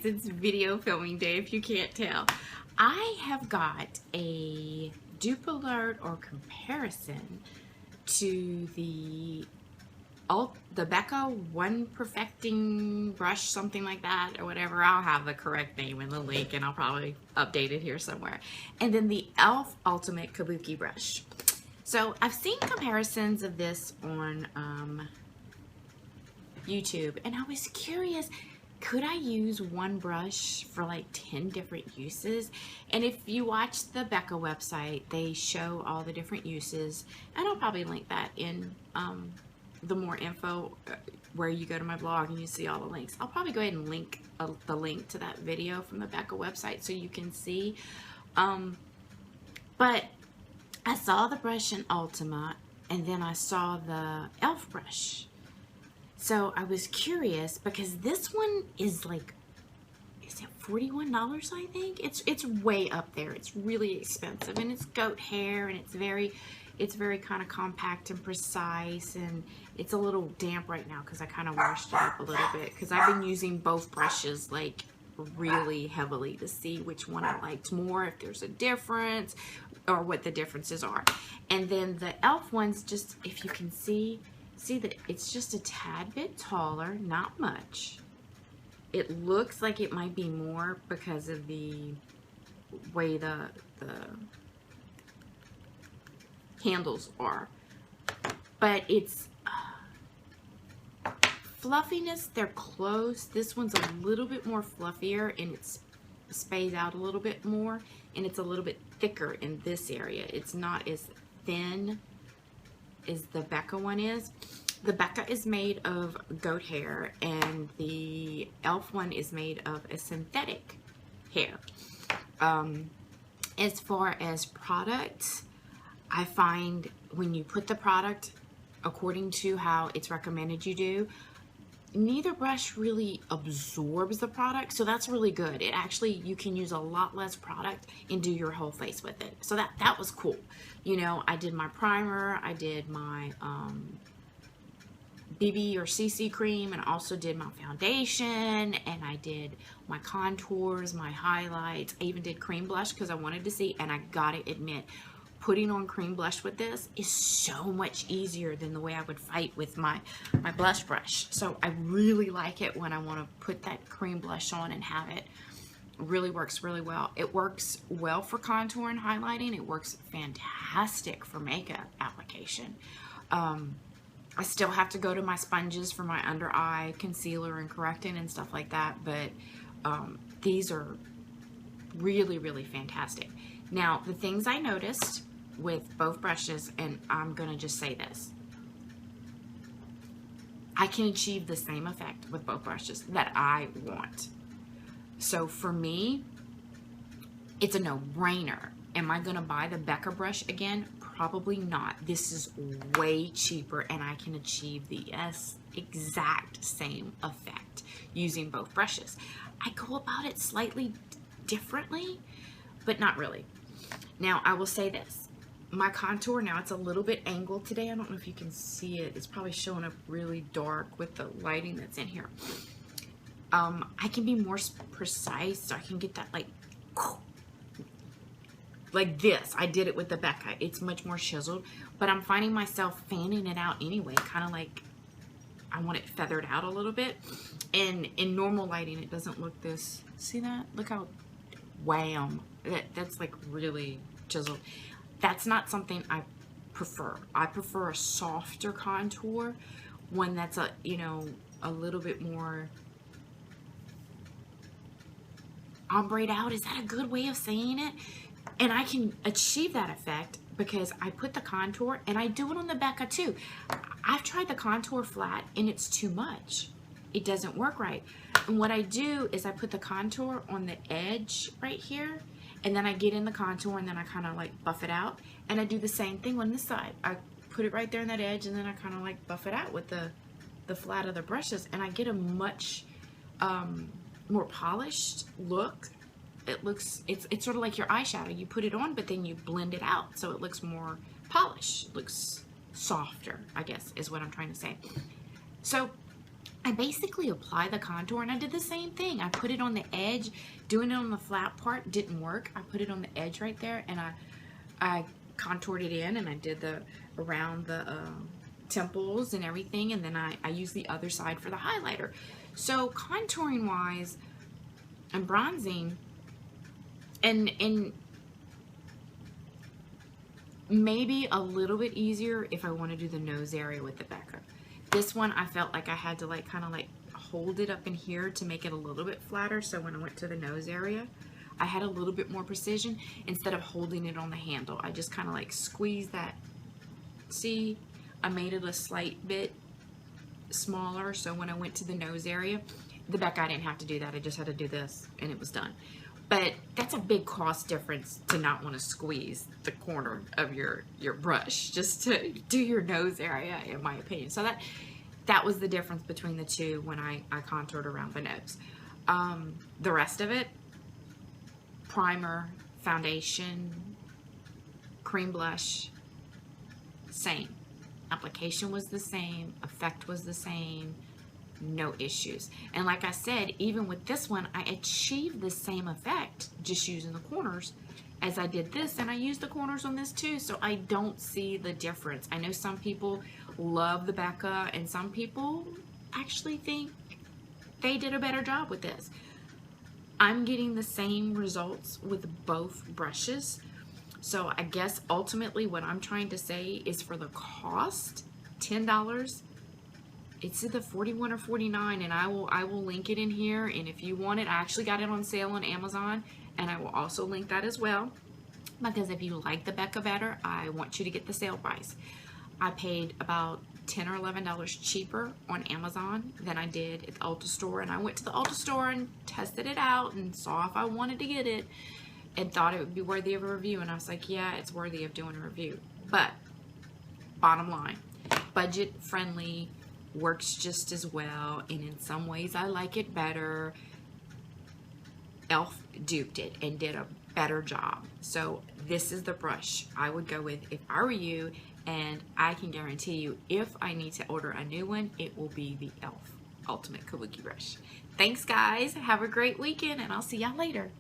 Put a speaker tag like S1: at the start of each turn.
S1: it's video filming day if you can't tell. I have got a dupe alert or comparison to the Becca One Perfecting brush, something like that, or whatever. I'll have the correct name in the link, and I'll probably update it here somewhere. And then the e.l.f. Ultimate Kabuki brush. So I've seen comparisons of this on YouTube, and I was curious, could I use one brush for like 10 different uses? And if you watch the Becca website, they show all the different uses, and I'll probably link that in the more info where you go to my blog and you see all the links. I'll probably go ahead and link the link to that video from the Becca website so you can see. But I saw the brush in Ultima, and then I saw the e.l.f. brush. So I was curious because this one is like, is it $41, I think? It's way up there. It's really expensive, and it's goat hair, and it's very kind of compact and precise, and it's a little damp right now because I kind of washed it up a little bit because I've been using both brushes like really heavily to see which one I liked more, if there's a difference, or what the differences are. And then the e.l.f. one's just, if you can see that it's just a tad bit taller, not much. It looks like it might be more because of the way the handles are, but it's fluffiness, they're close. This one's a little bit more fluffier, and it's spaced out a little bit more, and it's a little bit thicker in this area. It's not as thin as the Becca one is. The Becca is made of goat hair, and the e.l.f. one is made of a synthetic hair. As far as products, I find when you put the product according to how it's recommended you do, neither brush really absorbs the product, so that's really good. It actually, you can use a lot less product and do your whole face with it. So that was cool. You know, I did my primer, I did my BB or CC cream, and also did my foundation, and I did my contours, my highlights. I even did cream blush because I wanted to see, and I gotta admit, putting on cream blush with this is so much easier than the way I would fight with my blush brush. So I really like it when I want to put that cream blush on and have it. Really works really well. It works well for contour and highlighting. It works fantastic for makeup application. I still have to go to my sponges for my under eye concealer and correcting and stuff like that, but these are really, really fantastic. Now, the things I noticed with both brushes, and I'm gonna just say this, I can achieve the same effect with both brushes that I want. So for me, it's a no-brainer. Am I gonna buy the Becca brush again? Probably not. This is way cheaper, and I can achieve the exact same effect using both brushes. I go about it slightly differently, but not really. Now, I will say this. My contour, now it's a little bit angled today. I don't know if you can see it. It's probably showing up really dark with the lighting that's in here. I can be more precise, so I can get that like this. I did it with the Becca. It's much more chiseled, but I'm finding myself fanning it out anyway, kind of like I want it feathered out a little bit. And in normal lighting, it doesn't look this. See that? Look how wham. That's like really chiseled. That's not something I prefer. I prefer a softer contour, one that's a, you know, a little bit more ombre'd out. Is that a good way of saying it? And I can achieve that effect because I put the contour, and I do it on the Becca too. I've tried the contour flat, and it's too much. It doesn't work right. And what I do is I put the contour on the edge right here, and then I get in the contour, and then I kind of like buff it out. And I do the same thing on this side. I put it right there in that edge, and then I kind of like buff it out with the flat of the brushes, and I get a much more polished look. It's sort of like your eyeshadow. You put it on, but then you blend it out, so it looks more polished. It looks softer, I guess, is what I'm trying to say. So I basically apply the contour, and I did the same thing. I put it on the edge. Doing it on the flat part didn't work. I put it on the edge right there, and I contoured it in, and I did the around the temples and everything, and then I used the other side for the highlighter. So contouring wise and bronzing, and maybe a little bit easier if I want to do the nose area with the Becca. This one, I felt like I had to like kind of like hold it up in here to make it a little bit flatter. So when I went to the nose area, I had a little bit more precision instead of holding it on the handle. I just kind of like squeezed that. See, I made it a slight bit smaller. So when I went to the nose area, the Becca, I didn't have to do that. I just had to do this and it was done. But that's a big cost difference to not want to squeeze the corner of your brush just to do your nose area, in my opinion. So that was the difference between the two when I contoured around the nose. The rest of it, primer, foundation, cream blush, same. Application was the same, effect was the same. No issues. And like I said, even with this one, I achieved the same effect just using the corners as I did this, and I used the corners on this too, so I don't see the difference. I know some people love the Becca, and some people actually think they did a better job with this. I'm getting the same results with both brushes, so I guess ultimately what I'm trying to say is for the cost, $10, it's either $41 or $49, and I will link it in here. And if you want it, I actually got it on sale on Amazon, and I will also link that as well, because if you like the Becca better, I want you to get the sale price. I paid about $10 or $11 cheaper on Amazon than I did at the Ulta store, and I went to the Ulta store and tested it out and saw if I wanted to get it and thought it would be worthy of a review, and I was like, yeah, it's worthy of doing a review. But bottom line, budget friendly, works just as well, and in some ways I like it better. e.l.f. duped it and did a better job. So this is the brush I would go with if I were you, and I can guarantee you if I need to order a new one, it will be the e.l.f. Ultimate Kabuki brush. Thanks guys, have a great weekend, and I'll see y'all later.